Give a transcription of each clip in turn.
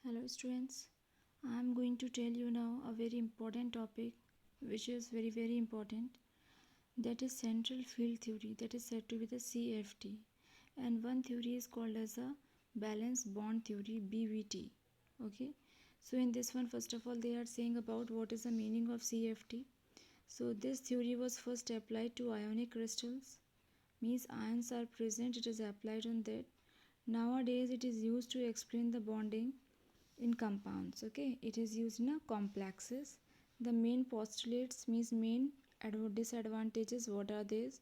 Hello students, I am going to tell you now a very important topic which is very important, that is central field theory, that is said to be the CFT, and one theory is called as a balance bond theory, BBT. Okay, so in this one, first of all, they are saying about what is the meaning of CFT. So this theory was first applied to ionic crystals, means ions are present, it is applied on that. Nowadays it is used to explain the bonding in compounds. Okay, it is used in complexes. The main postulates, means main disadvantages, what are these?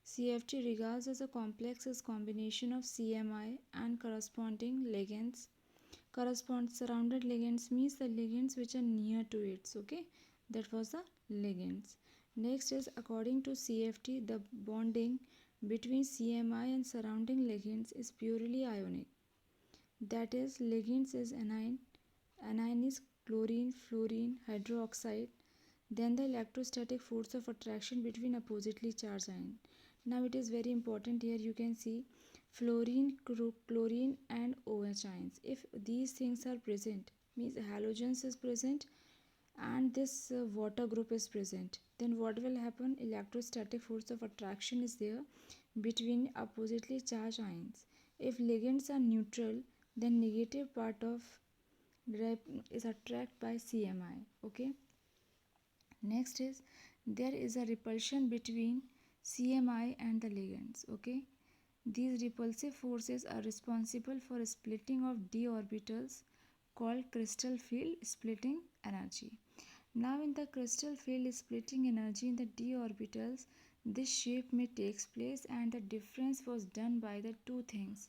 CFT regards as a complex as combination of CMI and corresponding ligands. Correspond surrounded ligands means the ligands which are near to it. Okay, that was the ligands. Next is, according to CFT, the bonding between CMI and surrounding ligands is purely ionic. That is, ligands is anion. Anion is chlorine, fluorine, hydroxide. Then the electrostatic force of attraction between oppositely charged ion. Now it is very important here, you can see fluorine, chlorine and OH ions. If these things are present, means halogens is present and this water group is present, then what will happen? Electrostatic force of attraction is there between oppositely charged ions. If ligands are neutral, then negative part of is attracted by CMI. Okay, next is, there is a repulsion between CMI and the ligands. Okay, these repulsive forces are responsible for splitting of d orbitals called crystal field splitting energy. Now in the crystal field splitting energy in the d orbitals, this shape may takes place, and the difference was done by the two things.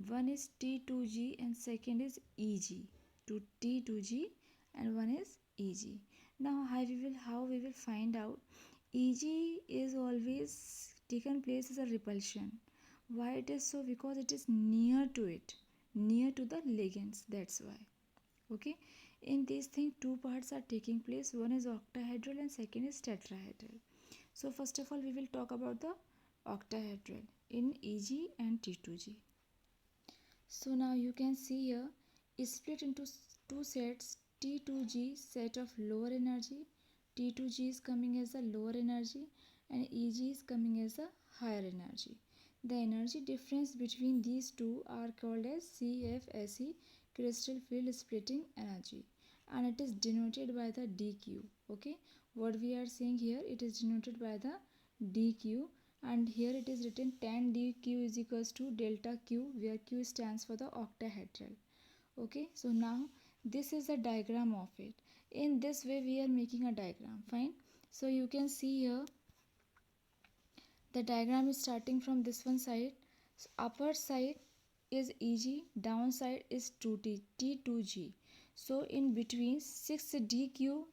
One is T2G and second is EG. To T2G and one is EG. Now how we will find out? EG is always taken place as a repulsion. Why it is so? Because it is near to it, near to the ligands. That's why. Okay, in this thing two parts are taking place. One is octahedral and second is tetrahedral. So first of all we will talk about the octahedral in EG and T2G. So now you can see here is split into two sets. T2G set of lower energy, T2G is coming as a lower energy and EG is coming as a higher energy. The energy difference between these two are called as CFSE, crystal field splitting energy, and it is denoted by the dq. Okay, what we are saying here, it is denoted by the dq, and here it is written tan dq is equals to delta q, where q stands for the octahedral. Okay, so now this is a diagram of it. In this way we are making a diagram. Fine, so you can see here the diagram is starting from this one side. So upper side is EG, downside is 2T, T2G. So in between 6 dq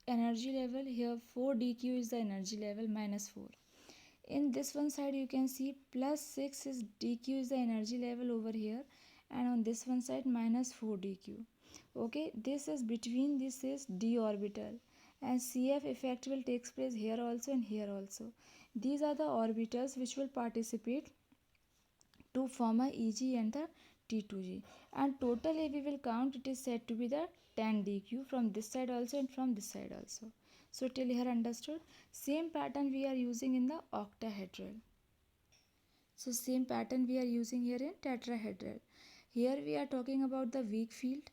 energy level, here 4 dq is the energy level, minus 4. In this one side you can see plus 6 is dq is the energy level over here, and on this one side minus 4 dq. Okay, this is between, this is d orbital, and CF effect will takes place here also and here also. These are the orbitals which will participate to form a EG and the T2G, and totally we will count, it is said to be the 10 dq from this side also and from this side also. So till here understood? Same pattern we are using in the octahedral. So same pattern we are using here in tetrahedral. Here we are talking about the weak field.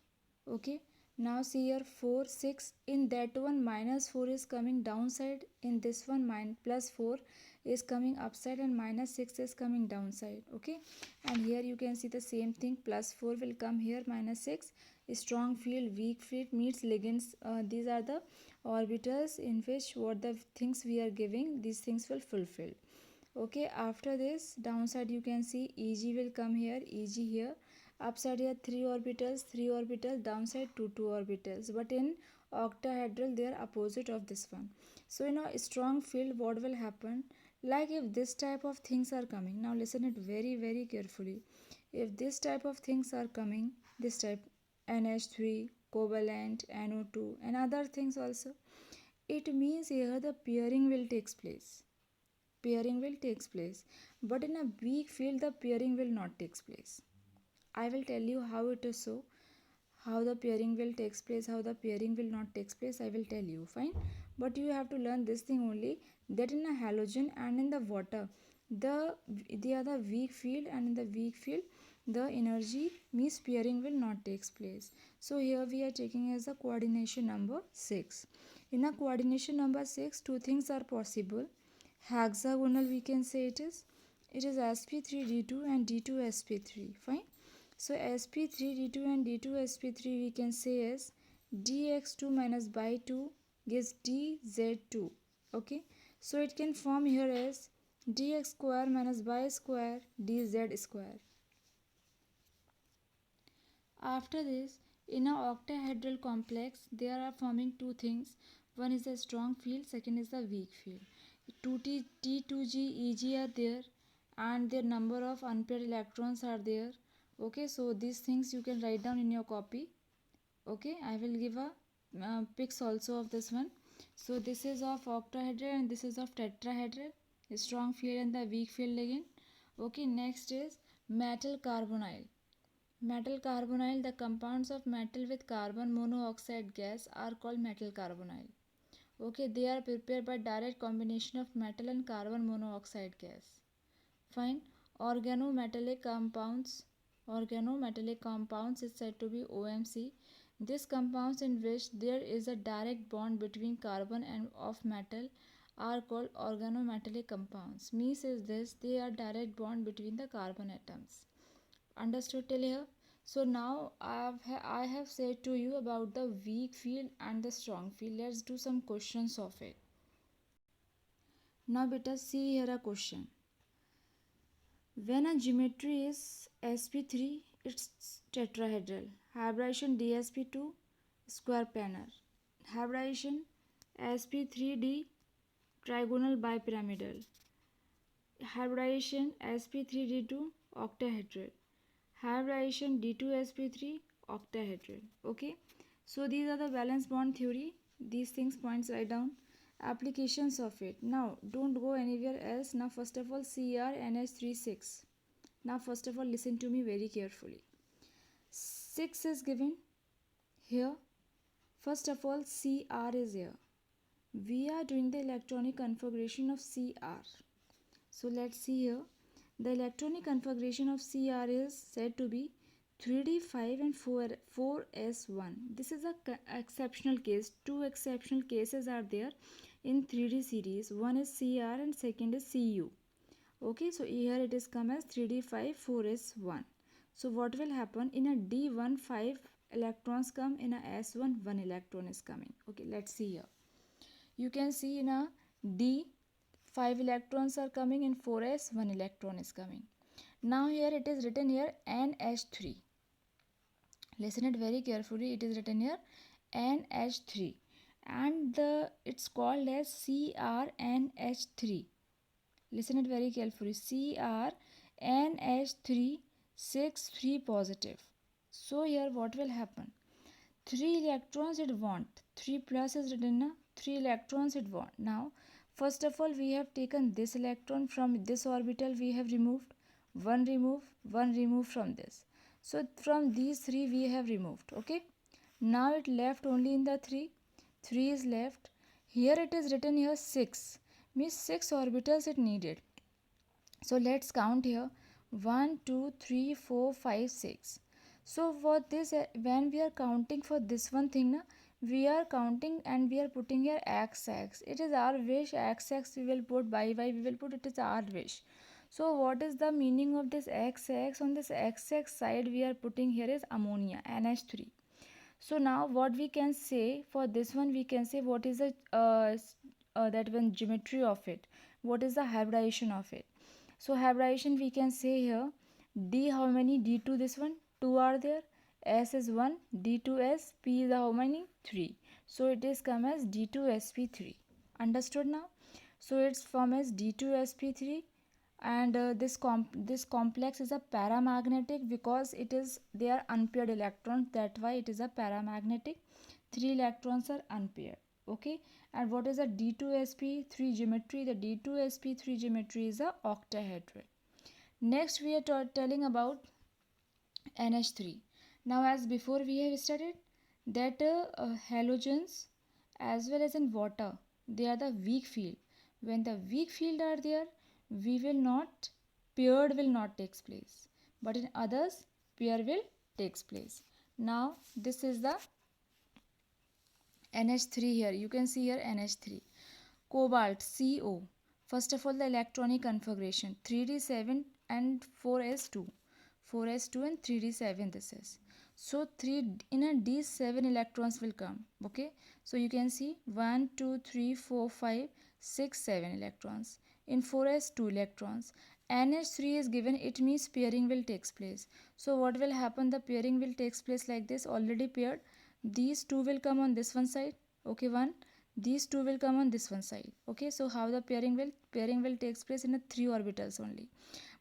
Okay, now see here 4 6, in that one minus 4 is coming downside, in this one plus 4 is coming upside, and minus 6 is coming downside. Okay, and here you can see the same thing, plus 4 will come here, minus 6. Strong field, weak field meets ligands. These are the orbitals in which what the things we are giving, these things will fulfill. Okay, after this downside you can see EG will come here, EG here, upside here 3 orbitals, 3 orbitals, downside 2 orbitals, but in octahedral they are opposite of this one. So in a strong field what will happen, like if this type of things are coming, now listen it very carefully. If this type of things are coming, this type, NH3, covalent, NO2 and other things also, it means here the pairing will takes place, pairing will takes place, but in a weak field the pairing will not takes place. I will tell you how it is so. how the pairing will takes place, how the pairing will not takes place, I will tell you, fine. But you have to learn this thing only, that in a halogen and in the water, they are the weak field, and in the weak field the energy means pairing will not takes place. So here we are taking as a coordination number 6. In a coordination number 6, two things are possible. Hexagonal we can say it is sp3d2 and d2sp3, fine. So sp3d2 and d2sp3 we can say as dx2 minus by 2 gives dz2, okay. So it can form here as dx square minus by square dz square. After this, in a octahedral complex, there are forming two things. One is a strong field, second is the weak field. T2G, Eg are there, and their number of unpaired electrons are there. Okay, so these things you can write down in your copy. Okay, I will give a pics also of this one. So this is of octahedral and this is of tetrahedral, strong field and the weak field again. Okay, next is metal carbonyl. Metal carbonyl, the compounds of metal with carbon monoxide gas are called metal carbonyl. Okay, they are prepared by direct combination of metal and carbon monoxide gas. Fine. Organometallic compounds. Organometallic compounds is said to be OMC. These compounds in which there is a direct bond between carbon and of metal are called organometallic compounds. Means is this, they are direct bond between the carbon atoms. Understood till here? So now I have said to you about the weak field and the strong field. Let's do some questions of it. Now beta, see here a question. When a geometry is sp3, it's tetrahedral. Hybridization dsp2, square planar. Hybridization sp3d, trigonal bipyramidal. Hybridization sp3d2, octahedral. Hybridization d2sp3, octahedral. Okay, so these are the valence bond theory. These things points write down. Applications of it. Now don't go anywhere else. Now first of all, CrNH36. Now first of all, listen to me very carefully. 6 is given here. First of all, Cr is here. We are doing the electronic configuration of Cr. So let's see here. The electronic configuration of Cr is said to be 3d5 and 4s1. This is a exceptional case. Two exceptional cases are there in 3d series. One is Cr and second is Cu. Okay, so here it is come as 3d5 4s1. So what will happen in a d1 5 electrons come, in a s1 1 electron is coming. Okay, let's see here. You can see in a d 5 electrons are coming, in 4s 1 electron is coming. Now here it is written here NH3. Listen it very carefully. It is written here NH3 and it's called as CrNH3. Listen it very carefully. CrNH3 6 3 positive. So here what will happen? 3 electrons it want. 3 plus is written na. 3 electrons it want. Now first of all, we have taken this electron from this orbital, we have removed. One remove from this. So from these 3 we have removed. Okay. Now it left only in the 3. 3 is left. Here it is written here 6. Means 6 orbitals it needed. So let's count here. 1, 2, 3, 4, 5, 6. So for this, when we are counting for this one thing, na, we are counting and we are putting here x. It is our wish. X we will put, by we will put, it is our wish. So what is the meaning of this x? On this x side we are putting here is ammonia, NH3. So now what we can say for this one, we can say what is the that one geometry of it. What is the hybridization of it? So hybridization we can say here D, how many? D2 this one, 2 are there. S is 1, D2S, P is how many? 3. So it is come as D2sp3. Understood now? So it's form as D2sp3 and this complex is a paramagnetic because it is, they are unpaired electrons, that's why it is a paramagnetic. 3 electrons are unpaired. Okay, and what is a D2sp3 geometry? The D2sp3 geometry is a octahedral. Next we are telling about NH3. Now, as before we have studied that halogens as well as in water, they are the weak field. When the weak field are there, we will not, paired will not takes place, but in others pair will takes place. Now this is the NH3 here. You can see here NH3. Cobalt CO. First of all, the electronic configuration 3d7 and 4s2. 4s2 and 3d7 this is. So 3 in a d7 electrons will come. Okay. So you can see 1, 2, 3, 4, 5, 6, 7 electrons. In 4s2 electrons. NH3 is given, it means pairing will takes place. So what will happen? The pairing will takes place like this, already paired. These two will come on this one side. Okay, one, these two will come on this one side. Okay, so how the pairing will takes place in a 3 orbitals only,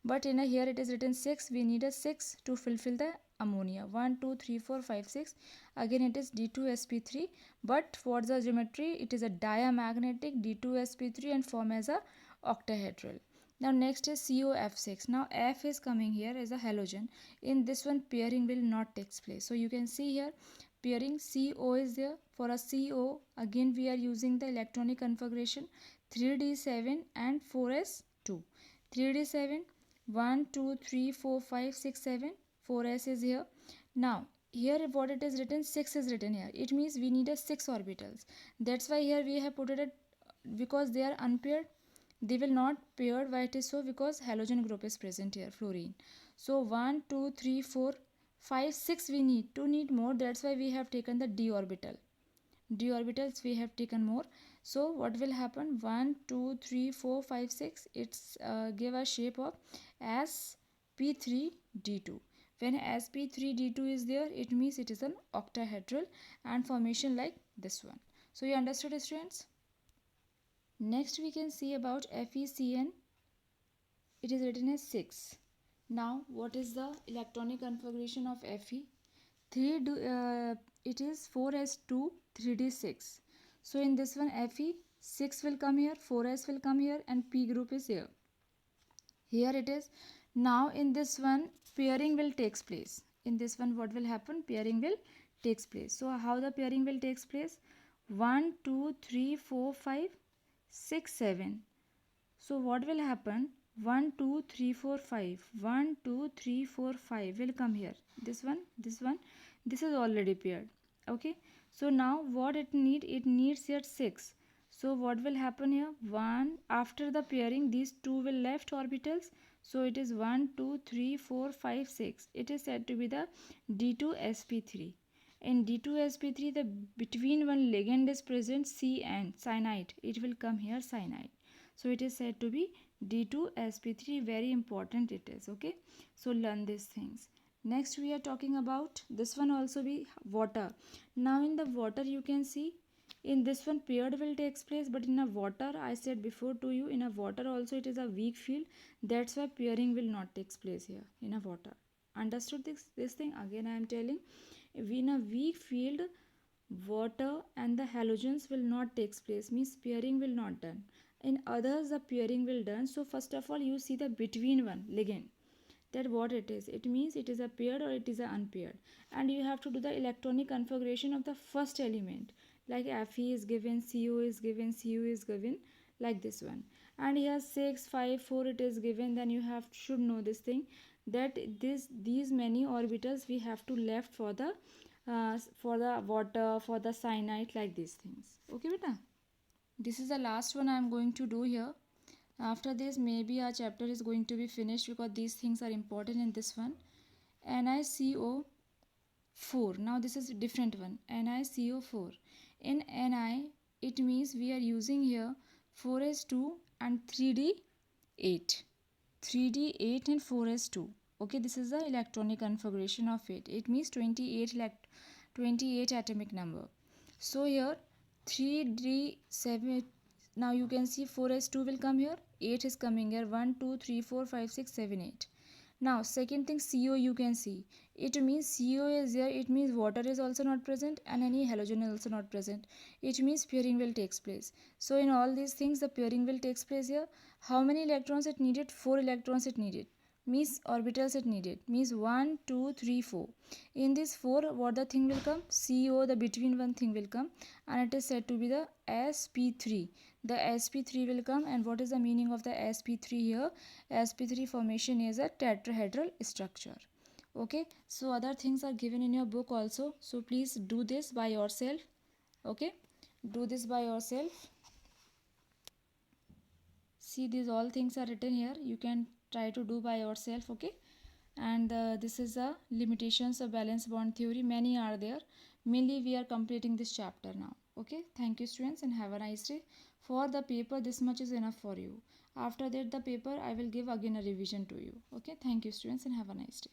but in a here it is written 6. We need a 6 to fulfill the ammonia. 1 2 3 4 5 6. Again it is D2sp3, but for the geometry it is a diamagnetic D2sp3 and form as a octahedral. Now next is COF6. Now F is coming here as a halogen. In this one pairing will not takes place. So you can see here pairing CO is there. For a CO again we are using the electronic configuration 3d7 and 4s2. 3d7, 1 2 3 4 5 6 7, 4s is here. Now here what it is written, 6 is written here. It means we need a 6 orbitals. That's why here we have put it at, because they are unpaired, they will not paired. Why it is so? Because halogen group is present here, fluorine. So 1 2 3 4 5 6 we need more. That's why we have taken the d orbital. D orbitals we have taken more. So what will happen? 1 2 3 4 5 6. It's give a shape of sp3d2. When sp3d2 is there, it means it is an octahedral and formation like this one. So you understood, students? Next we can see about FeCN. It is written as 6. Now what is the electronic configuration of Fe? It is 4s2 3d6. So in this one Fe 6 will come here, 4s will come here, and p group is here. Here it is. Now in this one pairing will takes place. In this one what will happen? Pairing will takes place. So how the pairing will takes place? 1 2 3 4 5 6 7. So what will happen? 1 2 3 4 5. 1 2 3 4 5 will come here. This one, this one, this is already paired. Okay, so now what it needs here 6. So what will happen here? 1, after the pairing these two will left orbitals. So it is 1 2 3 4 5 6. It is said to be the D2sp3. In D2sp3 the between one ligand is present, C and cyanide. It will come here cyanide. So it is said to be D2sp3. Very important it is. Okay, so learn these things. Next we are talking about this one, also be water. Now in the water you can see in this one paired will takes place, but in a water, I said before to you, in a water also it is a weak field. That's why pairing will not takes place here in a water. Understood this thing? Again I am telling, in a weak field water and the halogens will not takes place, means pairing will not done. In others the pairing will done. So first of all you see the between one ligand, that what it is. It means it is a paired or it is a unpaired, and you have to do the electronic configuration of the first element, like Fe is given, Co is given, Cu is given, like this one. And here 6 5 4 it is given. Then you have should know this thing, that these many orbitals we have to left for the water, for the cyanide, like these things. Okay beta, this is the last one I am going to do here. After this maybe our chapter is going to be finished, because these things are important in this one. NiCO4. Now this is a different one. NiCO4. In Ni it means we are using here 4s2 and 3d8. 3d8 and 4s2. Okay, this is the electronic configuration of it. It means 28 atomic number. So here 3d7. Now you can see 4s2 will come here, 8 is coming here, 1 2 3 4 5 6 7 8. Now second thing, CO you can see, it means CO is there. It means water is also not present and any halogen is also not present. It means pairing will takes place. So in all these things the pairing will takes place here. How many electrons it needed? 4 electrons it needed. means orbitals it needed, means 1 2 3 4. In this 4, what the thing will come? CO, the between one thing will come, and it is said to be the sp3. The sp3 will come, and what is the meaning of the sp3 here? Sp3 formation is a tetrahedral structure. Okay, so other things are given in your book also, so please do this by yourself. Okay, do this by yourself. See, these all things are written here, you can try to do by yourself. Okay, and this is the limitations of valence bond theory. Many are there, mainly we are completing this chapter now. Okay, thank you students, and have a nice day. For the paper, this much is enough for you. After that, the paper I will give again a revision to you. Okay, thank you students, and have a nice day.